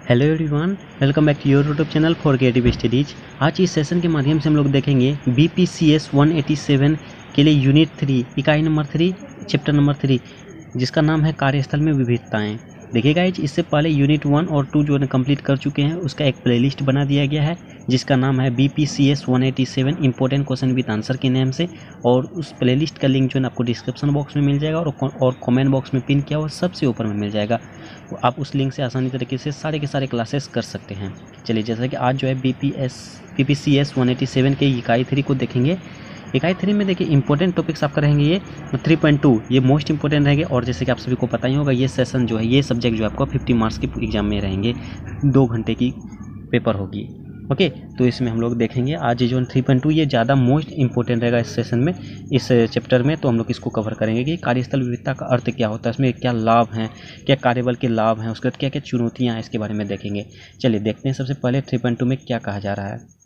Hello everyone, welcome back to your YouTube channel for creative studies. आज इस session के माध्यम से हम लोग देखेंगे BPCS 187 के लिए यूनिट 3 इकाई नंबर 3 चैप्टर नंबर 3 जिसका नाम है कार्यस्थल में विविधताएं। देखिए गाइज, इससे पहले यूनिट 1 और 2 जो है कंप्लीट कर चुके हैं, उसका एक प्लेलिस्ट बना दिया गया है जिसका नाम है BPCS 187 important question with answer के नाम से। और उस प्लेलिस्ट का लिंक जो है आपको डिस्क्रिप्शन बॉक्स में मिल जाएगा और कमेंट बॉक्स में पिन किया हुआ सबसे ऊपर में मिल जाएगा। तो आप उस लिंक से आसानी तरीके से सारे के सारे क्लासेस कर सकते हैं। चलिए, जैसा कि आज जो है BPCS 187 के इकाई 3 को देखेंगे। इकाई 3 में देखिए इंपॉर्टेंट टॉपिक्स आपका रहेंगे ये 3.2 ये मोस्ट इंपॉर्टेंट रहेंगे। और जैसे कि आप सभी को पता ही होगा, ये सेशन जो है, ये सब्जेक्ट जो है आपको 50 मार्क्स के एग्जाम में रहेंगे, 2 घंटे की पेपर होगी। ओके, तो इसमें हम लोग देखेंगे आज जो 3.2 ये ज़्यादा मोस्ट इंपॉर्टेंट रहेगा इस सेशन में, इस चैप्टर में। तो हम लोग इसको कवर करेंगे कि कार्यस्थल विविधता का अर्थ क्या होता है, इसमें क्या लाभ हैं, क्या कार्यबल के लाभ हैं, उसके बाद क्या क्या चुनौतियाँ हैं, इसके बारे में देखेंगे। चलिए देखते हैं सबसे पहले 3.2 में क्या कहा जा रहा है।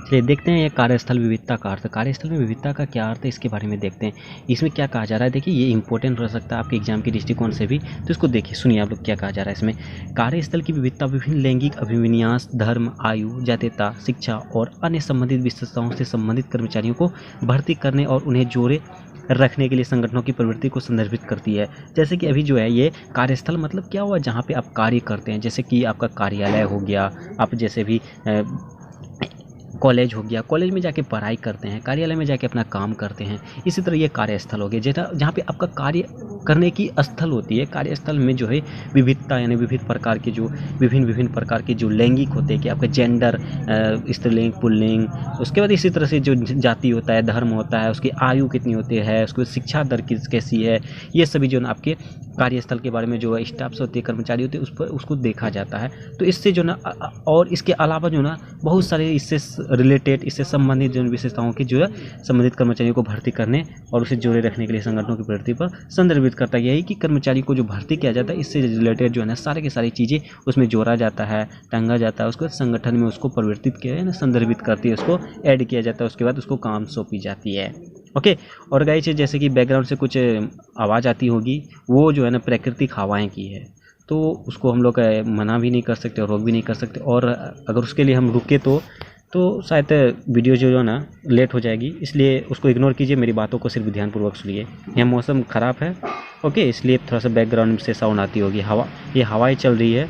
चलिए देखते हैं ये कार्यस्थल विविधता का अर्थ, कार्यस्थल में विविधता का क्या अर्थ है, इसके बारे में देखते हैं। इसमें क्या कहा जा रहा है, देखिए ये इंपॉर्टेंट रह सकता है आपके एग्जाम के दृष्टिकोण से भी, तो इसको देखिए, सुनिए आप लोग क्या कहा जा रहा है इसमें। कार्यस्थल की विविधता विभिन्न लैंगिक अभिविन्यास, धर्म, आयु, जातीयता, शिक्षा और अन्य संबंधित विशेषताओं से संबंधित कर्मचारियों को भर्ती करने और उन्हें जोड़े रखने के लिए संगठनों की प्रवृत्ति को संदर्भित करती है। जैसे कि अभी जो है ये कार्यस्थल मतलब क्या हुआ, जहाँ पे आप कार्य करते हैं, जैसे कि आपका कार्यालय हो गया, आप जैसे भी कॉलेज हो गया, कॉलेज में जाके पढ़ाई करते हैं, कार्यालय में जाके अपना काम करते हैं। इसी तरह ये कार्यस्थल हो गया जहाँ पे आपका कार्य करने की स्थल होती है। कार्यस्थल में जो है विविधता यानी विभिन्न प्रकार के जो विभिन्न प्रकार के जो लैंगिक होते हैं कि आपका जेंडर, स्त्रीलिंग, पुल्लिंग, उसके बाद इसी तरह से जो जाति होता है, धर्म होता है, उसकी आयु कितनी होती है, उसकी शिक्षा दर कैसी है, ये सभी जो ना आपके कार्यस्थल के बारे में जो स्टाफ्स होती है, कर्मचारी होते हैं, उस पर उसको देखा जाता है। तो इससे जो ना और इसके अलावा जो ना बहुत सारे इससे रिलेटेड, इससे संबंधित जो विशेषताओं की जो है संबंधित कर्मचारियों को भर्ती करने और उसे जोड़े रखने के लिए संगठनों की प्रवृत्ति पर संदर्भित करता है। यही कि कर्मचारी को जो भर्ती किया जाता है, इससे रिलेटेड जो है ना सारे की सारी चीज़ें उसमें जोड़ा जाता है, टांगा जाता है, उसको संगठन में उसको परिवर्तित किया है ना, संदर्भित करती है, उसको ऐड किया जाता है, उसके बाद उसको काम सौंपी जाती है। ओके, और गाइस जैसे कि बैकग्राउंड से कुछ आवाज़ आती होगी, वो जो है ना प्राकृतिक हवाएं की है, तो उसको हम लोग मना भी नहीं कर सकते और रोक भी नहीं कर सकते। और अगर उसके लिए हम रुके तो शायद वीडियो जो है ना लेट हो जाएगी, इसलिए उसको इग्नोर कीजिए, मेरी बातों को सिर्फ ध्यानपूर्वक सुनिए। यहाँ मौसम ख़राब है, ओके, इसलिए थोड़ा सा बैकग्राउंड से साउंड आती होगी, ये हवाएं चल रही है।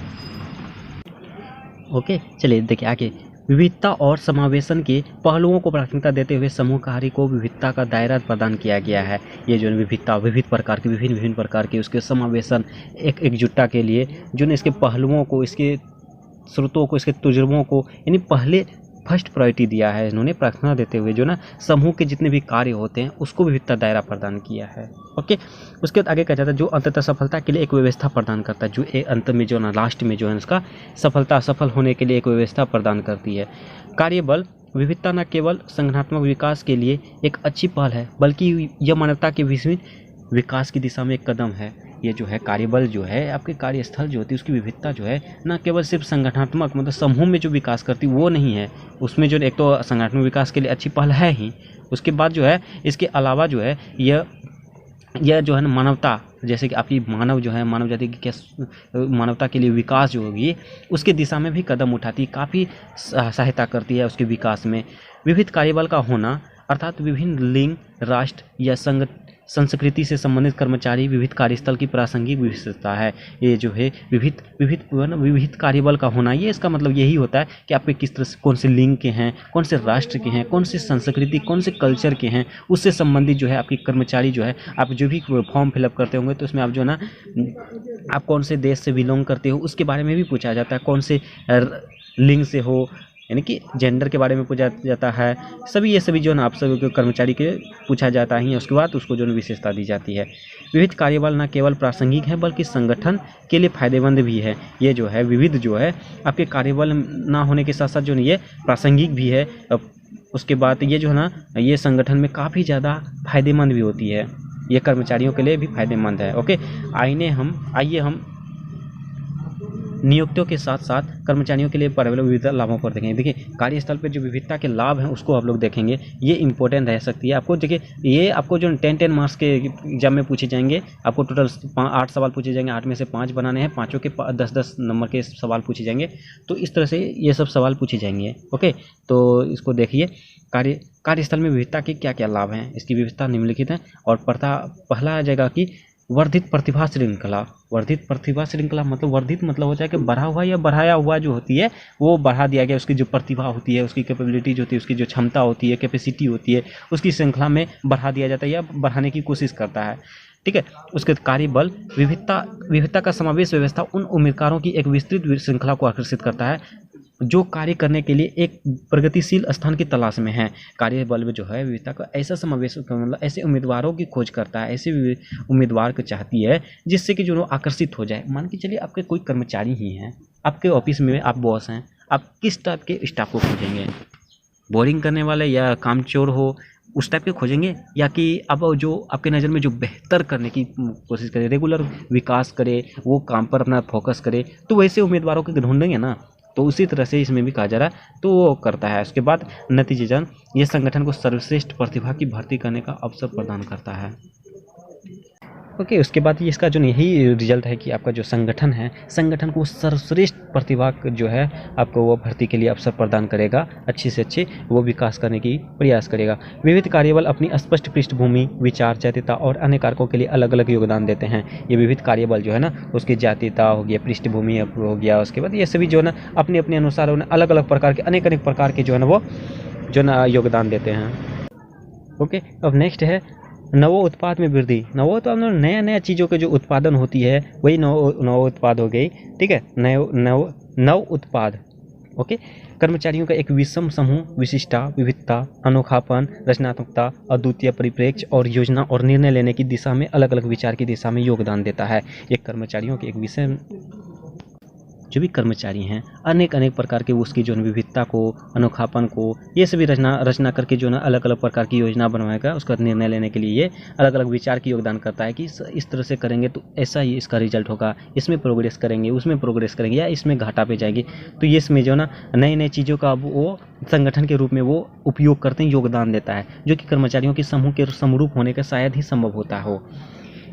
ओके, चलिए देखिए आगे। विविधता और समावेशन के पहलुओं को प्राथमिकता देते हुए समूह कार्य को विविधता का दायरा प्रदान किया गया है। ये जो विविधता विभिन्न प्रकार के उसके समावेशन एकजुटता के लिए जो इसके पहलुओं को, इसके स्रोतों को, इसके तजुर्बों को यानी पहले फर्स्ट प्रायोरिटी दिया है इन्होंने, प्रार्थना देते हुए जो ना समूह के जितने भी कार्य होते हैं उसको विविधता दायरा प्रदान किया है। ओके, उसके बाद आगे कहा जाता है जो अंततः सफलता के लिए एक व्यवस्था प्रदान करता है, जो अंत में जो ना लास्ट में जो है उसका सफल होने के लिए एक व्यवस्था प्रदान करती है। कार्यबल विविधता न केवल संगठनात्मक विकास के लिए एक अच्छी पहल है, बल्कि यह मानवता के विकास की दिशा में एक कदम है। ये जो है कार्यबल जो है आपके कार्यस्थल जो होती है, उसकी विविधता जो है ना केवल सिर्फ संगठनात्मक मतलब समूह में जो विकास करती वो नहीं है, उसमें जो एक तो संगठनात्मक विकास के लिए अच्छी पहल है ही, उसके बाद जो है इसके अलावा जो है यह जो है ना मानवता, जैसे कि आपकी मानव जाति की क्या मानवता के लिए विकास जो होगी उसके दिशा में भी कदम उठाती, काफ़ी सहायता करती है उसके विकास में। विविध कार्यबल का होना अर्थात विभिन्न लिंग, राष्ट्र या संस्कृति से संबंधित कर्मचारी विविध कार्यस्थल की प्रासंगिक विशेषता है। ये जो है विविध कार्यबल का होना, ये इसका मतलब यही होता है कि आपके किस तरह से, कौन से लिंग के हैं, कौन से राष्ट्र के हैं, कौन से संस्कृति, कौन से कल्चर के हैं, उससे संबंधित जो है आपकी कर्मचारी जो है, आप जो भी फॉर्म फिलअप करते होंगे तो उसमें आप जो ना आप कौन से देश से बिलोंग करते हो उसके बारे में भी पूछा जाता है, कौन से लिंग से हो, यानी कि जेंडर के बारे में पूछा जाता है। ये सभी जो ना आप सभी को कर्मचारी के पूछा जाता है, उसके बाद उसको जो विशेषता दी जाती है। विविध कार्यबल न केवल प्रासंगिक है बल्कि संगठन के लिए फायदेमंद भी है। ये जो है विविध जो है आपके कार्यबल ना होने के साथ साथ जो ये प्रासंगिक भी है, उसके बाद ये जो है ना ये संगठन में काफ़ी ज़्यादा फायदेमंद भी होती है, ये कर्मचारियों के लिए भी फायदेमंद है। ओके, आइए हम नियुक्तियों के साथ साथ कर्मचारियों के लिए परिवेश विविधता लाभों पर देखेंगे। देखिए कार्यस्थल पे जो विविधता के लाभ हैं उसको आप लोग देखेंगे, ये इंपॉर्टेंट रह सकती है आपको। देखिए ये आपको जो 10 मार्क्स के एग्जाम में पूछे जाएंगे, आपको टोटल 8 सवाल पूछे जाएंगे, 8 में से 5 बनाने हैं, पाँचों के 10-10 नंबर के सवाल पूछे जाएंगे। तो इस तरह से ये सब सवाल पूछे जाएंगे। ओके, तो इसको देखिए कार्यस्थल में विविधता के क्या क्या लाभ हैं, इसकी विविधता निम्नलिखित है। और पहला आ जाएगा कि वर्धित प्रतिभा श्रृंखला। वर्धित प्रतिभा श्रृंखला मतलब वर्धित मतलब हो जाए कि बढ़ा हुआ या बढ़ाया हुआ जो होती है वो बढ़ा दिया गया, उसकी जो प्रतिभा होती है, उसकी कैपेबिलिटी जो होती है, उसकी जो क्षमता होती है, कैपेसिटी होती है, उसकी श्रृंखला में बढ़ा दिया जाता है या बढ़ाने की कोशिश करता है। ठीक है, उसके कार्यबल विविधता का समावेश व्यवस्था उन उम्मीदवारों की एक विस्तृत श्रृंखला को आकर्षित करता है जो कार्य करने के लिए एक प्रगतिशील स्थान की तलाश में है। कार्यबल में जो है विविधता का ऐसा समावेश मतलब ऐसे उम्मीदवारों की खोज करता है, ऐसे उम्मीदवार को चाहती है जिससे कि जो आकर्षित हो जाए। मान के चलिए आपके कोई कर्मचारी ही हैं, आपके ऑफिस में आप बॉस हैं, आप किस टाइप के स्टाफ को खोजेंगे? बोरिंग करने वाले या कामचोर हो उस टाइप के खोजेंगे, या कि अब जो आपके नज़र में जो बेहतर करने की कोशिश करे, रेगुलर विकास करे, वो काम पर अपना फोकस करे, तो वैसे उम्मीदवारों को ढूंढेंगे ना। तो उसी तरह से इसमें भी कहा जा रहा है, तो वो करता है। उसके बाद नतीजतन ये संगठन को सर्वश्रेष्ठ प्रतिभा की भर्ती करने का अवसर प्रदान करता है। ओके, उसके बाद ये इसका जो यही रिजल्ट है कि आपका जो संगठन है, संगठन को सर्वश्रेष्ठ प्रतिभा जो है आपको वो भर्ती के लिए अवसर प्रदान करेगा, अच्छे से अच्छे वो विकास करने की प्रयास करेगा। विविध कार्यबल अपनी स्पष्ट पृष्ठभूमि, विचार, जातीयता और अन्य कारकों के लिए अलग अलग योगदान देते हैं। ये विविध कार्यबल जो है ना, उसकी जातीयता हो गया, पृष्ठभूमि हो गया, उसके बाद ये सभी जो है ना अपने अपने अनुसार उन्हें अलग अलग प्रकार के अनेक प्रकार के जो है ना वो जो ना योगदान देते हैं। ओके, अब नेक्स्ट है नवो उत्पाद में वृद्धि। नवो तो मतलब नया चीज़ों के जो उत्पादन होती है वही नवो उत्पाद हो गई। ठीक है, नव उत्पाद। ओके, कर्मचारियों का एक विषम समूह विशिष्टता, विविधता, अनोखापन, रचनात्मकता, अद्वितीय परिप्रेक्ष्य और योजना और निर्णय लेने की दिशा में अलग अलग विचार की दिशा में योगदान देता है। ये कर्मचारियों के एक विषय जो भी कर्मचारी हैं अनेक प्रकार के उसकी जो विविधता को, अनोखापन को, ये सभी रचना करके जो ना अलग अलग प्रकार की योजना बनवाएगा, उसका निर्णय लेने के लिए ये अलग अलग विचार की योगदान करता है कि इस तरह से करेंगे तो ऐसा ही इसका रिजल्ट होगा, इसमें प्रोग्रेस करेंगे, उसमें प्रोग्रेस करेंगे या इसमें घाटा पे जाएंगे। तो ये इसमें जो ना नई चीज़ों का वो संगठन के रूप में वो उपयोग करते हैं, योगदान देता है, जो कि कर्मचारियों के समूह के समरूप होने का शायद ही संभव होता हो।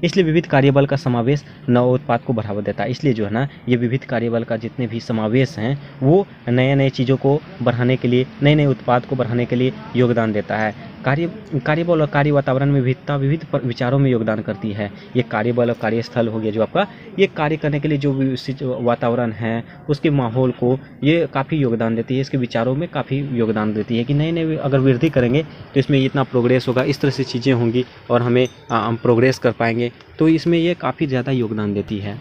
इसलिए विविध कार्यबल का समावेश नव उत्पाद को बढ़ावा देता है। इसलिए जो है ना ये विविध कार्यबल का जितने भी समावेश हैं वो नए चीज़ों को बढ़ाने के लिए, नए उत्पाद को बढ़ाने के लिए योगदान देता है। कार्यबल और कार्य वातावरण में विविधता विविध विचारों में योगदान करती है। ये कार्यबल और कार्यस्थल हो गया जो आपका, ये कार्य करने के लिए जो वातावरण है उसके माहौल को ये काफ़ी योगदान देती है, इसके विचारों में काफ़ी योगदान देती है कि नए अगर वृद्धि करेंगे तो इसमें इतना प्रोग्रेस होगा, इस तरह से चीज़ें होंगी और हम प्रोग्रेस कर पाएंगे, तो इसमें ये काफ़ी ज़्यादा योगदान देती है।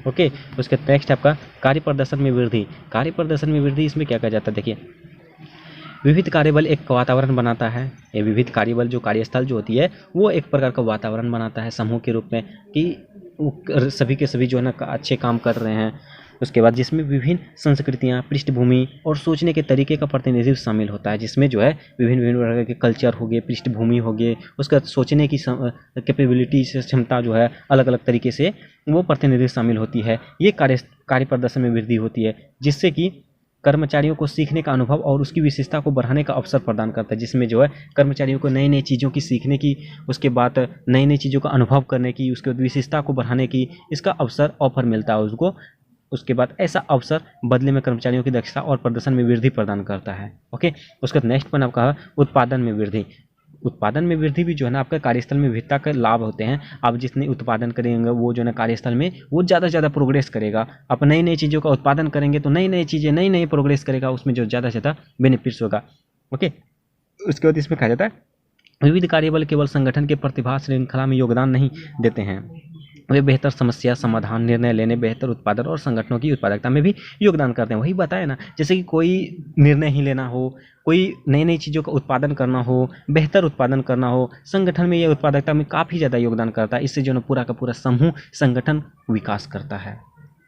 ओके, उसके नेक्स्ट आपका कार्य प्रदर्शन में वृद्धि। कार्य प्रदर्शन में वृद्धि इसमें क्या कहा जाता है? देखिए विविध कार्यबल एक वातावरण बनाता है। ये विविध कार्यबल जो कार्यस्थल जो होती है वो एक प्रकार का वातावरण बनाता है समूह के रूप में कि सभी के सभी जो है ना अच्छे काम कर रहे हैं। उसके बाद जिसमें विभिन्न संस्कृतियाँ, पृष्ठभूमि और सोचने के तरीके का प्रतिनिधित्व शामिल होता है, जिसमें जो है विभिन्न प्रकार के कल्चर हो गए, पृष्ठभूमि हो गए, उसका सोचने की कैपेबिलिटी से क्षमता जो है अलग अलग तरीके से वो प्रतिनिधित्व शामिल होती है। ये कार्य प्रदर्शन में वृद्धि होती है, जिससे कि कर्मचारियों को सीखने का अनुभव और उसकी विशेषता को बढ़ाने का अवसर प्रदान करता है, जिसमें जो है कर्मचारियों को नई चीज़ों की सीखने की, उसके बाद नई चीज़ों का अनुभव करने की, उसके विशेषता को बढ़ाने की इसका अवसर ऑफर मिलता है उसको। उसके बाद ऐसा अवसर बदले में कर्मचारियों की दक्षता और प्रदर्शन में वृद्धि प्रदान करता है। ओके, उसका नेक्स्ट पॉइंट आपका उत्पादन में वृद्धि। उत्पादन में वृद्धि भी जो है ना आपका कार्यस्थल में विविधता के लाभ होते हैं। आप जितने उत्पादन करेंगे वो जो है ना कार्यस्थल में वो ज़्यादा प्रोग्रेस करेगा। आप नई चीज़ों का उत्पादन करेंगे तो नई चीज़ें नई प्रोग्रेस करेगा, उसमें जो ज़्यादा बेनिफिट्स होगा। ओके, उसके बाद इसमें कहा जाता है विविध कार्यबल केवल संगठन के प्रतिभा श्रृंखला में योगदान नहीं देते हैं, वे बेहतर समस्या समाधान, निर्णय लेने, बेहतर उत्पादन और संगठनों की उत्पादकता में भी योगदान करते हैं। वही बताया ना, जैसे कि कोई निर्णय ही लेना हो, कोई नई चीज़ों का उत्पादन करना हो, बेहतर उत्पादन करना हो, संगठन में ये उत्पादकता में काफ़ी ज़्यादा योगदान करता है। इससे जो है पूरा का पूरा समूह संगठन विकास करता है।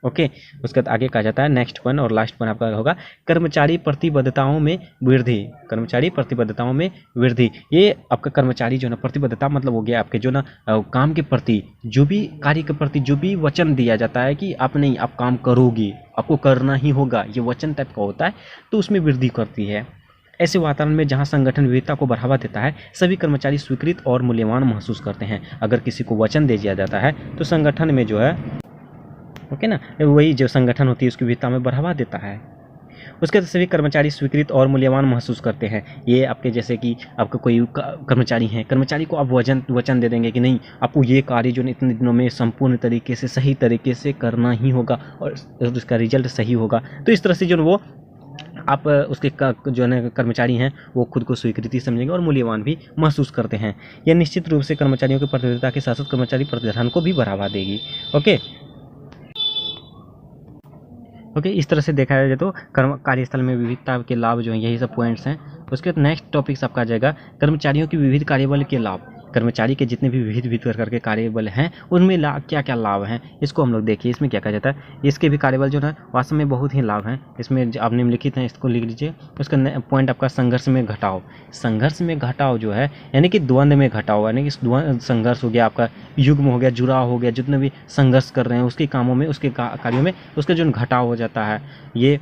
ओके, उसके बाद आगे कहा जाता है नेक्स्ट पॉइंट और लास्ट पॉइंट आपका होगा कर्मचारी प्रतिबद्धताओं में वृद्धि। कर्मचारी प्रतिबद्धताओं में वृद्धि, ये आपका कर्मचारी जो ना प्रतिबद्धता मतलब हो गया आपके जो ना काम के प्रति, जो भी कार्य के प्रति जो भी वचन दिया जाता है कि आप नहीं, आप काम करोगे, आपको करना ही होगा, ये वचन टाइप का होता है, तो उसमें वृद्धि करती है। ऐसे वातावरण में जहां संगठन विविधता को बढ़ावा देता है, सभी कर्मचारी स्वीकृत और मूल्यवान महसूस करते हैं। अगर किसी को वचन दे दिया जाता है तो संगठन में जो है ओके ना, वही जो संगठन होती है उसकी विविधता में बढ़ावा देता है। उसके बाद सभी कर्मचारी स्वीकृत और मूल्यवान महसूस करते हैं। ये आपके जैसे कि आपका कोई कर्मचारी हैं, कर्मचारी को आप वचन दे देंगे कि नहीं, आपको ये कार्य जो इतने दिनों में संपूर्ण तरीके से सही तरीके से करना ही होगा और उसका रिजल्ट सही होगा। तो इस तरह से जो वो आप उसके जो है कर्मचारी हैं वो खुद को स्वीकृति समझेंगे और मूल्यवान भी महसूस करते हैं। यह निश्चित रूप से कर्मचारियों की प्रतिबद्धता के साथ साथ कर्मचारी प्रतिष्ठान को भी बढ़ावा देगी। ओके, इस तरह से देखा जाए तो कार्यस्थल में विविधता के लाभ जो हैं यही सब पॉइंट्स हैं। उसके बाद नेक्स्ट टॉपिक्स आपका आ जाएगा कर्मचारियों की विविध कार्यबल के लाभ। कर्मचारी के जितने भी विविध प्रकार के कार्यबल हैं उनमें क्या क्या लाभ हैं, इसको हम लोग देखिए। इसमें क्या कहा जाता है, इसके भी कार्यबल जो है वास्तव में बहुत ही लाभ हैं। इसमें आप निम्नलिखित हैं, इसको लिख लीजिए। उसका पॉइंट आपका संघर्ष में घटाव। संघर्ष में घटाव जो है यानी कि द्वंद्व में घटाव, यानी कि संघर्ष हो गया, आपका युग्म हो गया, जुड़ाव हो गया, जितने भी संघर्ष कर रहे हैं उसके कामों में, उसके कार्यों में उसका जो घटाव हो जाता है। ये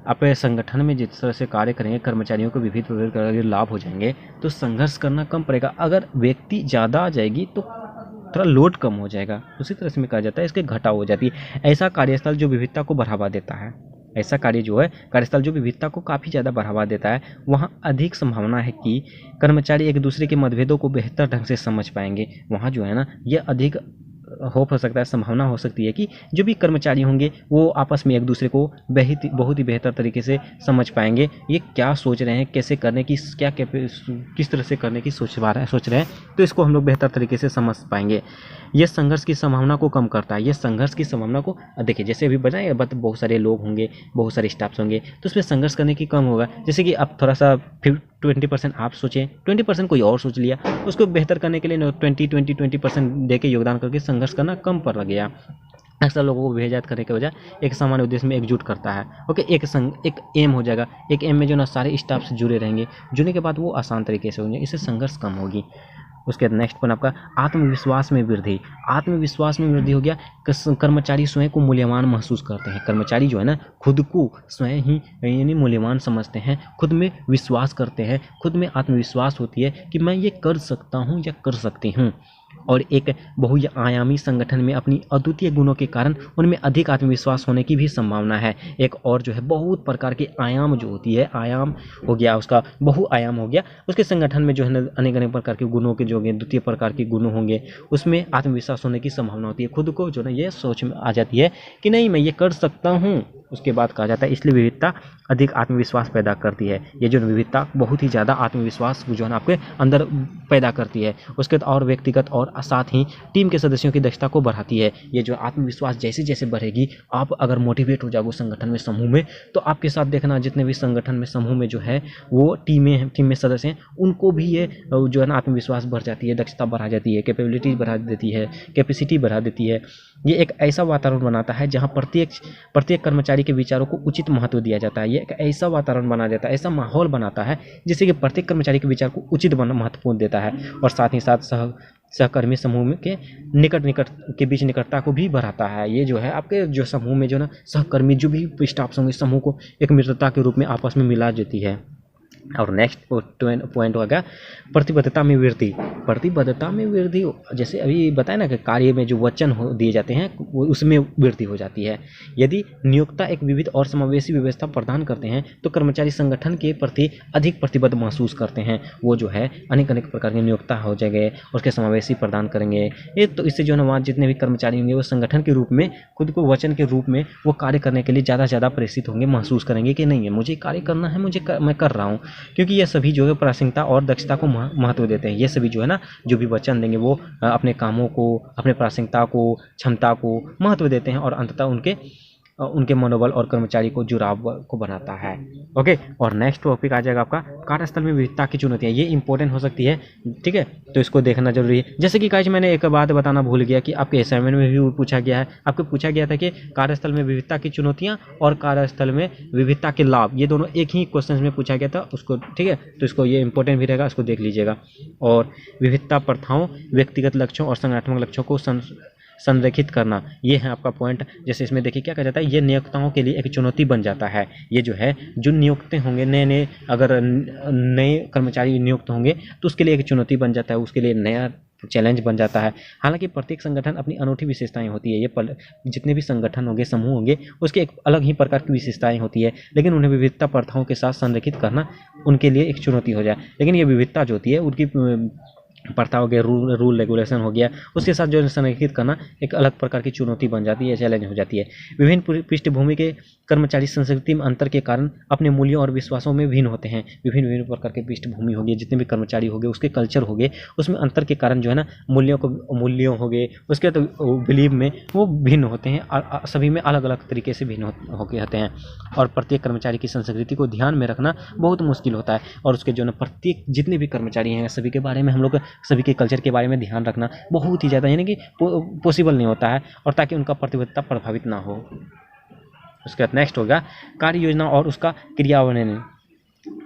अपने संगठन में जिस तरह से कार्य करेंगे कर्मचारियों को विविध प्रकार के लाभ हो जाएंगे, तो संघर्ष करना कम पड़ेगा। अगर व्यक्ति ज़्यादा आ जाएगी तो थोड़ा लोड कम हो जाएगा। उसी तरह से में कहा जाता है इसके घटाव हो जाती है। ऐसा कार्यस्थल जो विविधता को बढ़ावा देता है, ऐसा कार्य जो है कार्यस्थल जो विविधता को काफ़ी ज़्यादा बढ़ावा देता है, वहाँ अधिक संभावना है कि कर्मचारी एक दूसरे के मतभेदों को बेहतर ढंग से समझ पाएंगे। वहाँ जो है ना, ये अधिक होप हो सकता है, संभावना हो सकती है कि जो भी कर्मचारी होंगे वो आपस में एक दूसरे को बहुत ही बेहतर तरीके से समझ पाएंगे। ये क्या सोच रहे हैं, कैसे करने की, किस तरह से करने की सोच रहे हैं, तो इसको हम लोग बेहतर तरीके से समझ पाएंगे। ये संघर्ष की संभावना को कम करता है। ये संघर्ष की संभावना को देखिए, जैसे अभी बताए बहुत सारे लोग होंगे, बहुत सारे स्टाफ्स होंगे, तो उसमें संघर्ष करने की कम होगा। जैसे कि आप थोड़ा सा 20% आप सोचें, 20% कोई और सोच लिया, उसको बेहतर करने के लिए 20% दे के योगदान करके संघर्ष करना कम पड़ गया। अक्सर लोगों को भेजात करने के वजह एक सामान्य उद्देश्य में एकजुट करता है। ओके, एक एम हो जाएगा, एक एम में जो ना सारे स्टाफ से जुड़े रहेंगे, जुड़ने के बाद वो आसान तरीके से होंगे, इससे संघर्ष कम होगी। उसके बाद नेक्स्ट पॉइंट आपका आत्मविश्वास में वृद्धि। आत्मविश्वास में वृद्धि हो गया, कर्मचारी स्वयं को मूल्यवान महसूस करते हैं। कर्मचारी जो है ना खुद को स्वयं ही यानी मूल्यवान समझते हैं, खुद में विश्वास करते हैं, खुद में आत्मविश्वास होती है कि मैं ये कर सकता हूँ या कर सकती हूँ। और एक बहुआयामी संगठन में अपनी अद्वितीय गुणों के कारण उनमें अधिक आत्मविश्वास होने की भी संभावना है। एक और जो है बहुत प्रकार के आयाम जो होती है, आयाम हो गया उसका बहुआयाम हो गया, उसके संगठन में जो है ना अनेक अनेक प्रकार के गुणों के जो होंगे, द्वितीय प्रकार के गुण होंगे, उसमें आत्मविश्वास होने की संभावना होती है। खुद को जो ना ये सोच में आ जाती है कि नहीं मैं ये कर सकता हूँ। उसके बाद कहा जाता है इसलिए विविधता अधिक आत्मविश्वास पैदा करती है। ये जो विविधता बहुत ही ज़्यादा आत्मविश्वास जो है ना आपके अंदर पैदा करती है। उसके बाद और व्यक्तिगत और साथ ही टीम के सदस्यों की दक्षता को बढ़ाती है। ये जो आत्मविश्वास जैसे जैसे बढ़ेगी, आप अगर मोटिवेट हो जाओगे संगठन में, समूह में, तो आपके साथ देखना जितने भी संगठन में समूह में जो है वो टीम में सदस्य हैं, उनको भी ये जो है ना आत्मविश्वास बढ़ जाती है, दक्षता बढ़ा जाती है, कैपेबिलिटी बढ़ा देती है, कैपेसिटी बढ़ा देती है। ये एक ऐसा वातावरण बनाता है जहाँ प्रत्येक कर्मचारी के विचारों को उचित महत्व दिया जाता है। ये एक ऐसा वातावरण बना देता है, ऐसा माहौल बनाता है जिससे कि प्रत्येक कर्मचारी के विचार को उचित महत्वपूर्ण देता है, और साथ ही साथ सहकर्मी समूह के निकट के बीच निकटता को भी बढ़ाता है। ये जो है आपके जो समूह में जो ना सहकर्मी जो भी स्टाफ होंगे, समूह को एक मित्रता के रूप में आपस में मिला देती है। और नेक्स्ट पॉइंट होगा प्रतिबद्धता में वृद्धि। प्रतिबद्धता में वृद्धि, जैसे अभी बताया ना कि कार्य में जो वचन दिए जाते हैं वो उसमें वृद्धि हो जाती है। यदि नियोक्ता एक विविध और समावेशी व्यवस्था प्रदान करते हैं तो कर्मचारी संगठन के प्रति अधिक प्रतिबद्ध महसूस करते हैं। वो जो है अनेक प्रकार के नियोक्ता हो जाएंगे, उसके समावेशी प्रदान करेंगे। ये तो इससे जो है वहाँ जितने भी कर्मचारी होंगे वो संगठन के रूप में खुद को वचन के रूप में वो कार्य करने के लिए ज़्यादा प्रेरित होंगे, महसूस करेंगे कि नहीं है मुझे कार्य करना है, मैं कर रहा हूँ। क्योंकि ये सभी जो है प्रासंगिकता और दक्षता को महत्व देते हैं। ये सभी जो है ना जो भी वचन देंगे वो अपने कामों को, अपने प्रासंगिकता को, क्षमता को महत्व देते हैं और अंततः उनके उनके मनोबल और कर्मचारी को जुड़ाव को बनाता है। ओके, और नेक्स्ट टॉपिक आ जाएगा आपका कार्यस्थल में विविधता की चुनौतियाँ। ये इंपॉर्टेंट हो सकती है, ठीक है, तो इसको देखना जरूरी है। जैसे कि गाइस मैंने एक बात बताना भूल गया कि आपके असाइनमेंट में भी पूछा गया है, आपको पूछा गया था कि कार्यस्थल में विविधता की चुनौतियाँ और कार्यस्थल में विविधता के लाभ, ये दोनों एक ही क्वेश्चन में पूछा गया था उसको, ठीक है, तो इसको ये इंपॉर्टेंट भी रहेगा, इसको देख लीजिएगा। और विविधता प्रथाओं, व्यक्तिगत लक्ष्यों और संगठनात्मक लक्ष्यों को संरेखित करना, ये है आपका पॉइंट। जैसे इसमें देखिए क्या कहा जाता है, ये नियोक्ताओं के लिए एक चुनौती बन जाता है। ये जो है, जो नियुक्त होंगे नए अगर नए कर्मचारी नियुक्त होंगे तो उसके लिए एक चुनौती बन जाता है, उसके लिए नया चैलेंज बन जाता है। हालांकि प्रत्येक संगठन अपनी अनूठी विशेषताएं होती है, ये जितने भी संगठन होंगे, समूह होंगे, उसके एक अलग ही प्रकार की विशेषताएं होती है, लेकिन उन्हें विविधता प्रथाओं के साथ संरेखित करना उनके लिए एक चुनौती हो जाए। लेकिन ये विविधता जो होती है उनकी प्रथा हो गया, रूल रेगुलेशन हो गया, उसके साथ जो संरेखित करना एक अलग प्रकार की चुनौती बन जाती है, चैलेंज हो जाती है। विभिन्न पृष्ठभूमि के कर्मचारी संस्कृति में अंतर के कारण अपने मूल्यों और विश्वासों में भिन्न होते हैं। विभिन्न प्रकार के पृष्ठभूमि हो गए, जितने भी कर्मचारी हो गए, उसके कल्चर हो गए, उसमें अंतर के कारण जो है ना मूल्यों हो गए, उसके तो बिलीव में वो भिन्न होते हैं, सभी में अलग अलग तरीके से भिन्न होते हैं। और प्रत्येक कर्मचारी की संस्कृति को ध्यान में रखना बहुत मुश्किल होता है, और उसके जो है प्रत्येक जितने भी कर्मचारी हैं सभी के बारे में हम लोग सभी के कल्चर के बारे में ध्यान रखना बहुत ही ज़्यादा, यानी कि पॉसिबल नहीं होता है, और ताकि उनका प्रतिबद्धता प्रभावित ना हो। उसके बाद नेक्स्ट होगा कार्य योजना और उसका क्रियान्वयन,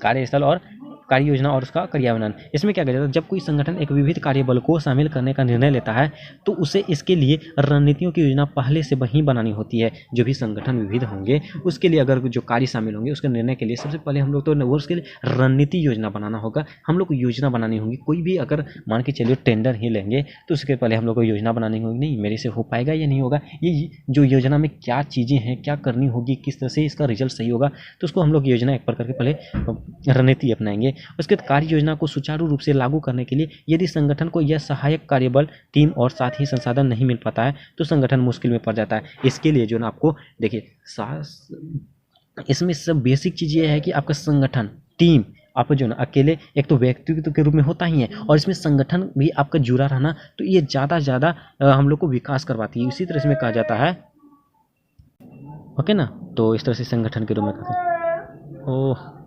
कार्यस्थल और कार्य योजना और उसका क्रियान्वयन। इसमें क्या कहा जाता है, जब कोई संगठन एक विविध कार्यबल को शामिल करने का निर्णय लेता है तो उसे इसके लिए रणनीतियों की योजना पहले से वहीं बनानी होती है। जो भी संगठन विविध होंगे उसके लिए अगर जो कार्य शामिल होंगे उसके निर्णय के लिए सबसे पहले हम लोग तो वो उसके लिए रणनीति योजना बनाना होगा, हम लोग को योजना बनानी होगी। कोई भी अगर मान के चलिए टेंडर ही लेंगे तो उसके पहले हम लोग को योजना बनानी होगी, नहीं मेरे से हो पाएगा या नहीं होगा, ये जो योजना में क्या चीज़ें हैं, क्या करनी होगी, किस तरह से इसका रिजल्ट सही होगा, तो उसको हम लोग योजना एक प्रकार के पहले रणनीति अपनाएंगे। उसके बाद कार्य योजना को सुचारू रूप से लागू करने के लिए यदि संगठन को यह सहायक कार्यबल, टीम और साथ ही संसाधन नहीं मिल पाता है तो संगठन मुश्किल में पड़ जाता है। इसके लिए जो ना आपको देखिए, इसमें सब बेसिक चीज़ ये है कि आपका संगठन, टीम, आप जो ना अकेले एक तो व्यक्तित्व के रूप में होता ही है, और इसमें संगठन भी आपका जुड़ा रहना, तो ये ज़्यादा हम लोग को विकास करवाती है। इसी तरह से कहा जाता है, ओके ना, तो इस तरह से संगठन के रूप में कहते हैं।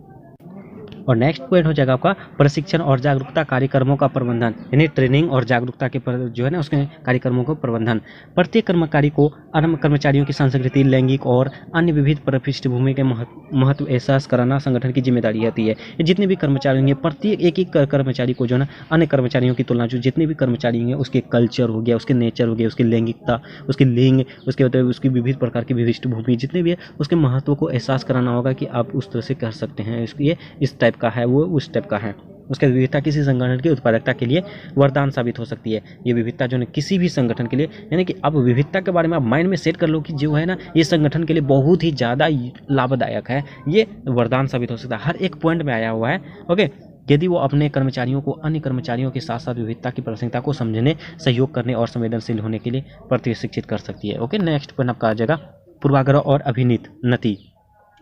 और नेक्स्ट पॉइंट हो जाएगा आपका प्रशिक्षण और जागरूकता कार्यक्रमों का प्रबंधन, यानी ट्रेनिंग और जागरूकता के जो है ना उसके कार्यक्रमों को प्रबंधन। प्रत्येक कर्मचारी को अन्य कर्मचारियों की संस्कृति, लैंगिक और अन्य विविध पृष्ठभूमि के महत्व एहसास कराना संगठन की जिम्मेदारी होती है। जितने भी कर्मचारी होंगे, प्रत्येक एक कर्मचारी को जो है ना अन्य कर्मचारियों की तुलना, जो जितने भी कर्मचारी होंगे उसके कल्चर हो गया, उसके नेचर हो गया, उसकी लैंगिकता, उसकी लिंग, उसके बाद उसकी विविध प्रकार की पृष्ठभूमि जितने भी है उसके महत्व को एहसास कराना होगा कि आप उस तरह से कर सकते हैं, इसलिए इस टाइप का है, वो उस टाइप का है। उसके विविधता किसी संगठन की उत्पादकता के लिए वरदान साबित हो सकती है। ये विविधता जो है किसी भी संगठन के लिए, यानी कि आप विविधता के बारे में आप माइंड में सेट कर लो कि जो है ना ये संगठन के लिए बहुत ही ज़्यादा लाभदायक है, ये वरदान साबित हो सकता है, हर एक पॉइंट में आया हुआ है। ओके, यदि वो अपने कर्मचारियों को अन्य कर्मचारियों के साथ साथ विविधता की प्रासंगिकता को समझने, सहयोग करने और संवेदनशील होने के लिए प्रशिक्षित कर सकती है। ओके, नेक्स्ट पॉइंट आपका आ जाएगा पूर्वाग्रह और अभिनीति।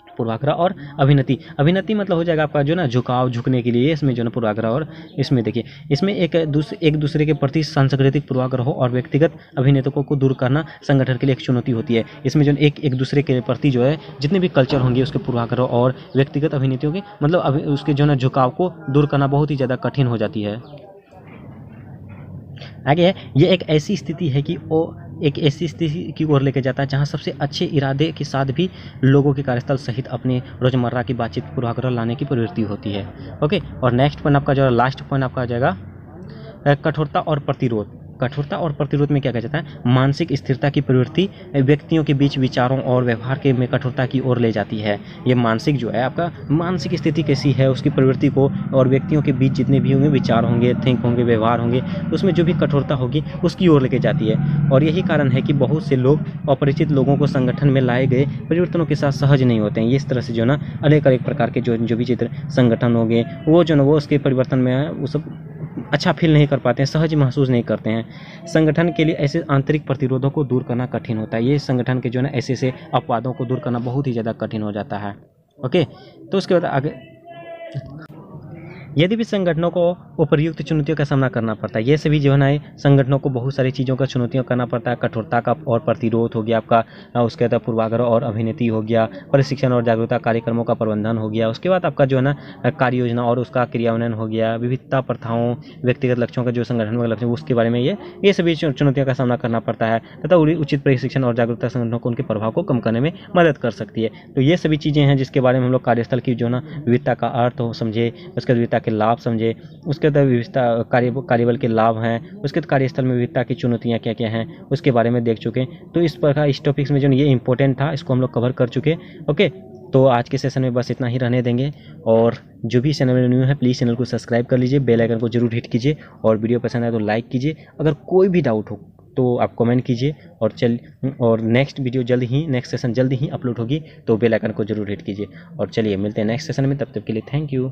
पूर्वाग्रह और अभिनति मतलब हो जाएगा आपका जो ना झुकाव, झुकने के लिए, इसमें जो ना पूर्वाग्रह, और इसमें देखिए इसमें एक दूसरे के प्रति सांस्कृतिक पूर्वाग्रह और व्यक्तिगत अभिनेतकों को दूर करना संगठन के लिए एक चुनौती होती है। इसमें जो एक दूसरे के प्रति जो है जितने भी कल्चर होंगे उसके पूर्वाग्रह और व्यक्तिगत अभिनेतियों के मतलब उसके जो ना झुकाव को दूर करना बहुत ही ज़्यादा कठिन हो जाती है। आगे है, ये एक ऐसी स्थिति है कि वो एक ऐसी स्थिति की ओर लेके जाता है जहां सबसे अच्छे इरादे के साथ भी लोगों के कार्यस्थल सहित अपने रोजमर्रा की बातचीत पूर्वाग्रह लाने की प्रवृत्ति होती है। ओके, और नेक्स्ट पॉइंट आपका जो लास्ट पॉइंट आपका आ जाएगा कठोरता और प्रतिरोध। कठोरता और प्रतिरोध में क्या कहा जाता है, मानसिक स्थिरता की प्रवृत्ति व्यक्तियों के बीच विचारों और व्यवहार के में कठोरता की ओर ले जाती है। ये मानसिक जो है आपका मानसिक स्थिति कैसी है, उसकी प्रवृत्ति को और व्यक्तियों के बीच जितने भी होंगे विचार होंगे, थिंक होंगे, व्यवहार होंगे, उसमें जो भी कठोरता होगी उसकी ओर लेके जाती है। और यही कारण है कि बहुत से लोग अपरिचित लोगों को संगठन में लाए गए परिवर्तनों के साथ सहज नहीं होते हैं। ये इस तरह से जो ना अनेक प्रकार के जो भी चित्र संगठन हो गए वो जो ना वो उसके परिवर्तन में वो सब अच्छा फील नहीं कर पाते हैं, सहज महसूस नहीं करते हैं। संगठन के लिए ऐसे आंतरिक प्रतिरोधों को दूर करना कठिन होता है। ये संगठन के जो है ऐसे अपवादों को दूर करना बहुत ही ज़्यादा कठिन हो जाता है। ओके, तो उसके बाद आगे यदि भी संगठनों को उपर्युक्त चुनौतियों का सामना करना पड़ता है, ये सभी जो है ना संगठनों को बहुत सारी चीज़ों का चुनौतियों करना पड़ता है। कठोरता का और प्रतिरोध हो गया आपका, उसके बाद पूर्वाग्रह और अभिनीति हो गया, प्रशिक्षण और जागरूकता कार्यक्रमों का प्रबंधन हो गया, उसके बाद आपका जो है ना कार्य योजना और उसका क्रियान्वयन हो गया, विविधता प्रथाओं, व्यक्तिगत लक्ष्यों का जो संगठन में लक्ष्य उसके बारे में ये सभी चुनौतियों का सामना करना पड़ता है तथा उचित प्रशिक्षण और जागरूकता संगठनों को उनके प्रभाव को कम करने में मदद कर सकती है। तो ये सभी चीज़ें हैं जिसके बारे में हम लोग कार्यस्थल की जो है ना विविधता का अर्थ हो समझे, उसके विविधता के लाभ समझे, उसके बाद विविधता कार्यबल के लाभ हैं, उसके बाद कार्यस्थल में विविधता की चुनौतियाँ क्या क्या हैं उसके बारे में देख चुके। तो इस प्रकार इस टॉपिक्स में जो ये इंपॉर्टेंट था इसको हम लोग कवर कर चुके। ओके, तो आज के सेशन में बस इतना ही रहने देंगे। और जो भी चैनल में न्यू है प्लीज़ चैनल को सब्सक्राइब कर लीजिए, बेल आइकन को जरूर हिट कीजिए और वीडियो पसंद आए तो लाइक कीजिए। अगर कोई भी डाउट हो तो आप कमेंट कीजिए और नेक्स्ट वीडियो नेक्स्ट सेशन जल्दी ही अपलोड होगी, तो बेल आइकन को जरूर हिट कीजिए। और चलिए मिलते हैं नेक्स्ट सेशन में, तब तक के लिए थैंक यू।